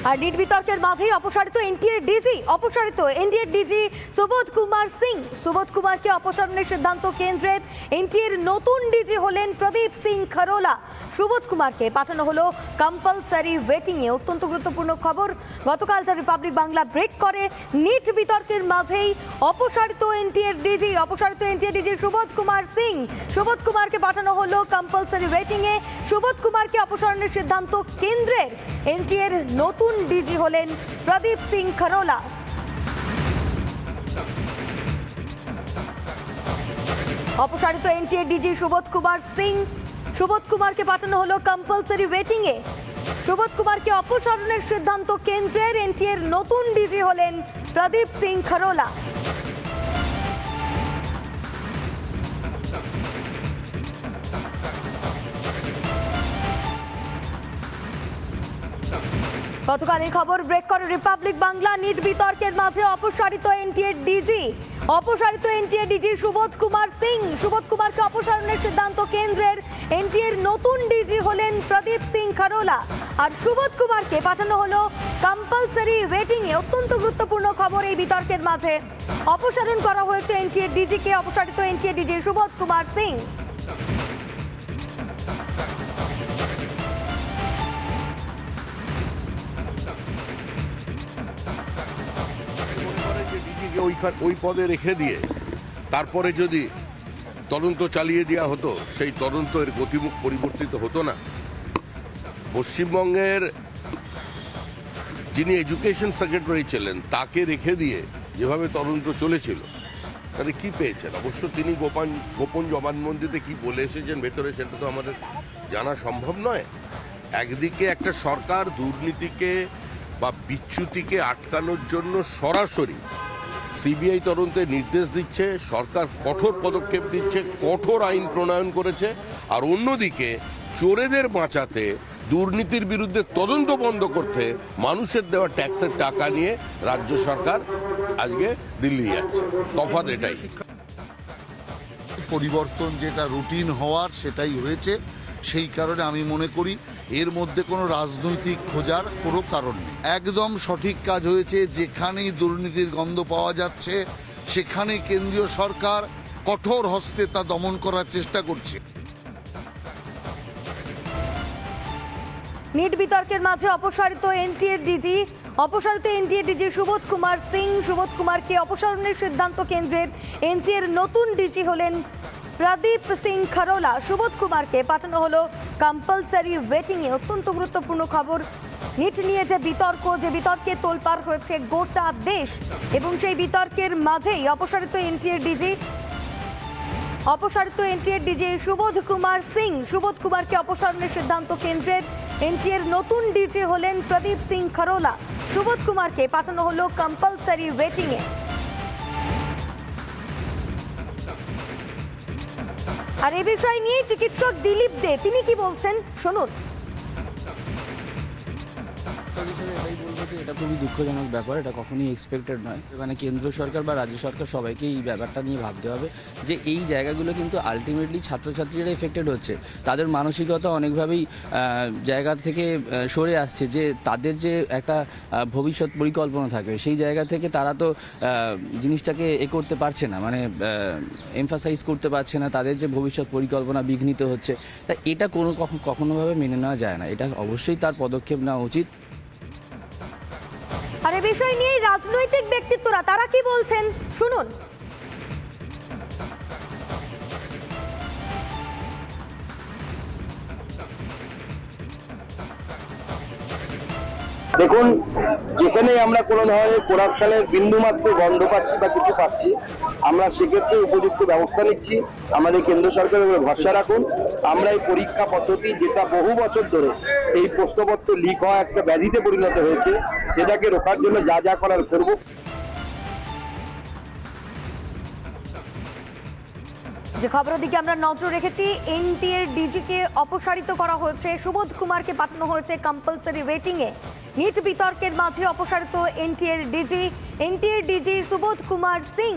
আর NEET বিতর্কের মাঝেই অপসারিত এনটিএর ডিজি সুবোধ কুমার সিং। সুবোধ কুমারকে অপসারণের সিদ্ধান্ত কেন্দ্রের। এনটিএর নতুন ডিজি হলেন প্রদীপ সিং খরোলা। সুবোধ কুমারকে পাঠানো হলো কম্পালসারি ওয়েটিং এ। অত্যন্ত গুরুত্বপূর্ণ খবর, গতকাল যা রিপাবলিক বাংলা ব্রেক করে, নিট বিতর্কের মাঝেই অপসারিত এনটিএর ডিজি সুবোধ কুমার সিং। সুবোধ কুমারকে পাঠানো হলো কম্পালসারি ওয়েটিং এ। সুবোধ কুমারকে অপসারণের সিদ্ধান্ত কেন্দ্রের। এনটিএর নতুন ডিজি হলেন প্রদীপ সিং খরোলা। অপসারিত এনটিএর ডিজি সুবোধ কুমার সিং। সুবোধ কুমারকে পাঠানো হলো কম্পালসারি ওয়েটিং এ। সুবোধ কুমারকে অপসারণের সিদ্ধান্ত কেন্দ্রের। এনটিএর নতুন ডিজি হলেন প্রদীপ সিং খরোলা। গতকাল এই খবর ব্রেক করে রিপাবলিক বাংলা। নিট বিতর্কের মাঝে অপসারিত এনটিএর ডিজি সুবোধ কুমার সিং। সুবোধ কুমারকে অপসারণের সিদ্ধান্ত কেন্দ্রের। এনটিএর নতুন ডিজি হলেন প্রদীপ সিং খরোলা। আর সুবোধ কুমারকে পাঠানো হলো কম্পালসারি ওয়েটিং এ। অত্যন্ত গুরুত্বপূর্ণ খবর এই বিতর্কের মাঝে। অপসারণ করা হয়েছে এনটিএর ডিজিকে। অপসারিত এনটিএর ডিজি সুবোধ কুমার সিং। ওই পদে রেখে দিয়ে তারপরে যদি তদন্ত চালিয়ে দেওয়া হতো, সেই তদন্তের গতিমুখ পরিবর্তিত হতো না। পশ্চিমবঙ্গের যিনি এডুকেশন সেক্রেটারি ছিলেন তাকে রেখে দিয়ে যেভাবে তদন্ত চলেছিল, তাহলে কি পেয়েছেন? অবশ্য তিনি গোপন জবানবন্দিতে কি বলে এসেছেন ভেতরে, সেটা তো আমাদের জানা সম্ভব নয়। একদিকে একটা সরকার দুর্নীতিকে বা বিচ্যুতিকে আটকানোর জন্য সরাসরি সিবিআই তদন্তের নির্দেশ দিচ্ছে, সরকার কঠোর পদক্ষেপ নিচ্ছে, কঠোর আইন প্রণয়ন করেছে। আর অন্যদিকে চোরেদের বাঁচাতে, দুর্নীতির বিরুদ্ধে তদন্ত বন্ধ করতে মানুষের দেওয়া ট্যাক্সের টাকা নিয়ে রাজ্য সরকার আজকে দিল্লি যাচ্ছে। তফাৎ এটাই। পরিবর্তন যেটা রুটিন হওয়ার সেটাই হয়েছে। সেই কারণে আমি মনে করি এর মধ্যে কোনো রাজনৈতিক খোঁজার কোনো কারণ নেই। একদম সঠিক কাজ হয়েছে। যেখানেই দুর্নীতির গন্ধ পাওয়া যাচ্ছে সেখানে কেন্দ্রীয় সরকার কঠোর হস্তে তা দমন করার চেষ্টা করছে। নিট বিতর্কের মাঝে অপসারিত এনটিএর ডিজি সুবোধ কুমার সিং। সুবোধ কুমারকে অপসারণের সিদ্ধান্ত কেন্দ্রের। এনটিএর নতুন ডিজি হলেন প্রদীপ সিং খরোলা। সুবোধ কুমারকে পাঠানো হলো কম্পালসারি ওয়েটিং এ। অত্যন্ত গুরুত্বপূর্ণ খবর। নিট নিয়ে যে বিতর্কে তোলপাড় হয়েছে গোটা দেশ, এবং সেই বিতর্কের মাঝেই অপসারিত এনটিএর ডিজি সুবোধ কুমার সিং। সুবোধ কুমারকে অপসারণের সিদ্ধান্ত কেন্দ্রের। এনটিএর নতুন ডিজি হলেন প্রদীপ সিং খরোলা। সুবোধ কুমারকে পাঠানো হলো কম্পালসারি ওয়েটিং এ। আর এই বিষয় নিয়ে চিকিৎসক দিলীপ দে তিনি কি বলছেন শুনুন। এটাই বলবো যে এটা খুবই দুঃখজনক ব্যাপার। এটা কখনোই এক্সপেক্টেড নয়। মানে কেন্দ্র সরকার বা রাজ্য সরকার সবাইকে এই ব্যাপারটা নিয়ে ভাবতে হবে যে এই জায়গাগুলো কিন্তু আলটিমেটলি ছাত্রছাত্রীরা এফেক্টেড হচ্ছে। তাদের মানসিকতা অনেকভাবেই জায়গা থেকে সরে আসছে, যে তাদের যে একটা ভবিষ্যৎ পরিকল্পনা থাকে সেই জায়গা থেকে তারা তো জিনিসটাকে করতে পারছে না, মানে এমফাসাইজ করতে পারছে না। তাদের যে ভবিষ্যৎ পরিকল্পনা বিঘ্নিত হচ্ছে। তা এটা কখনোভাবে মেনে নেওয়া যায় না। এটা অবশ্যই তার পদক্ষেপ নেওয়া উচিত। আর এই বিষয় নিয়ে রাজনৈতিক ব্যক্তিত্বরা তারা কি বলছেন শুনুন। দেখুন, যেখানে আমরা কোনো ধরনের করাপশনের বিন্দুমাত্র গন্ধ পাচ্ছি বা কিছু পাচ্ছি, আমরা সেক্ষেত্রে উপযুক্ত ব্যবস্থা নিচ্ছি। আমাদের কেন্দ্র সরকারের উপরে ভরসা রাখুন। আমরা এই পরীক্ষা পদ্ধতি, যেটা বহু বছর ধরে এই প্রশ্নপত্র লিক হওয়া একটা ব্যাধিতে পরিণত হয়েছে, সেটাকে রোখার জন্য যা যা করার করব। যে খবরের দিকে আমরা নজর রেখেছি, এনটিএর ডিজিকে অপসারিত করা হয়েছে। সুবোধ কুমারকে পাঠানো হয়েছে কম্পালসারি ওয়েটিং এ। নিট বিতর্কের মাঝে অপসারিত এনটিএর ডিজি সুবোধ কুমার সিং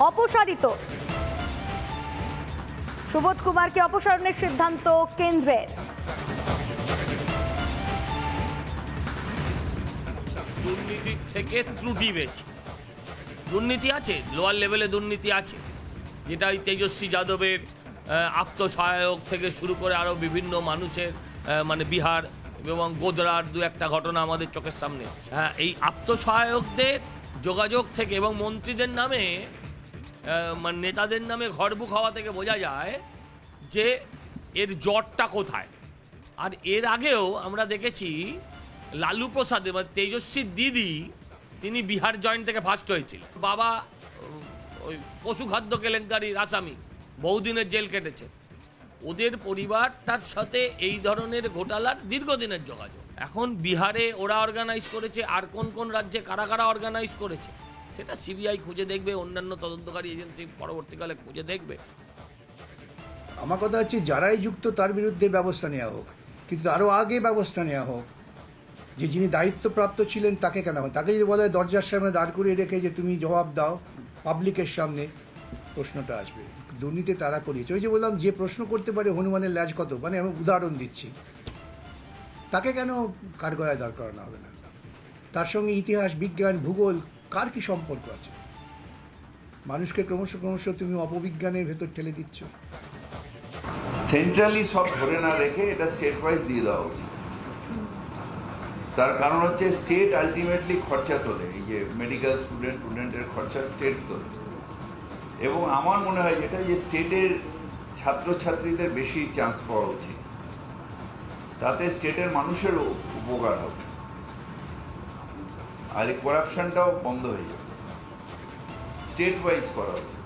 অপসারিত। সুবোধ কুমারকে অপসারণের সিদ্ধান্ত কেন্দ্রের। দুর্নীতির থেকে ত্রুটি বেশি। দুর্নীতি আছে, লোয়ার লেভেলে দুর্নীতি আছে, যেটা ওই তেজস্বী যাদবের আত্মসহায়ক থেকে শুরু করে আরও বিভিন্ন মানুষের মানে বিহার এবং গোদরার দু একটা ঘটনা আমাদের চোখের সামনে এসেছে। হ্যাঁ, এই আত্মসহায়কদের যোগাযোগ থেকে এবং মন্ত্রীদের নামে মানে নেতাদের নামে ঘরবুক হওয়া থেকে বোঝা যায় যে এর জটটা কোথায়। আর এর আগেও আমরা দেখেছি লালু প্রসাদে মানে তেজস্বীর দিদি, তিনি বিহার জয়েন্ট থেকে ফার্স্ট হয়েছিল। বাবা ওই পশু খাদ্য কেলেঙ্কারির আসামি, বহুদিনের জেল কেটেছে। ওদের পরিবারটার সাথে এই ধরনের ঘোটালার দীর্ঘদিনের যোগাযোগ। এখন বিহারে ওরা অর্গানাইজ করেছে, আর কোন কোন রাজ্যে কারা কারা অর্গানাইজ করেছে সেটা সিবিআই খুঁজে দেখবে, অন্যান্য তদন্তকারী এজেন্সি পরবর্তীকালে খুঁজে দেখবে। আমার কথা হচ্ছে যারাই যুক্ত তার বিরুদ্ধে ব্যবস্থা নেওয়া হোক, কিন্তু আরও আগে ব্যবস্থা নেওয়া হোক। যে যিনি দায়িত্বপ্রাপ্ত ছিলেন তাকে কেন, তাকে যদি বলা হয় দরজার সামনে দাঁড় করিয়ে রেখে যে তুমি জবাব দাও, পাবলিকের সামনে প্রশ্নটা আসবে। দুর্নীতি তারা করিয়েছে। ওই যে বললাম, যে প্রশ্ন করতে পারে হনুমানের ল্যাজ কত, মানে আমি উদাহরণ দিচ্ছি, তাকে কেন কাঠগড়ায় দাঁড় করানো হবে না? তার সঙ্গে ইতিহাস, বিজ্ঞান, ভূগোল কার কি সম্পর্ক আছে? মানুষকে ক্রমশ তুমি অপবিজ্ঞানের ভেতর ঠেলে দিচ্ছ। সেন্ট্রালি সব ধরে না রেখে এটা স্টেট ওয়াইজ দিয়ে দেওয়া উচিত। তার কারণ হচ্ছে স্টেট আলটিমেটলি খরচা তোলে, এই যে মেডিকেল স্টুডেন্টের খরচা স্টেট তোলে। এবং আমার মনে হয় যেটা যে স্টেটের ছাত্রছাত্রীদের বেশি চান্স পাওয়া উচিত, তাতে স্টেটের মানুষেরও উপকার হবে, আর এই করাপশনটাও বন্ধ হয়ে যাবে। স্টেট ওয়াইজ করা উচিত।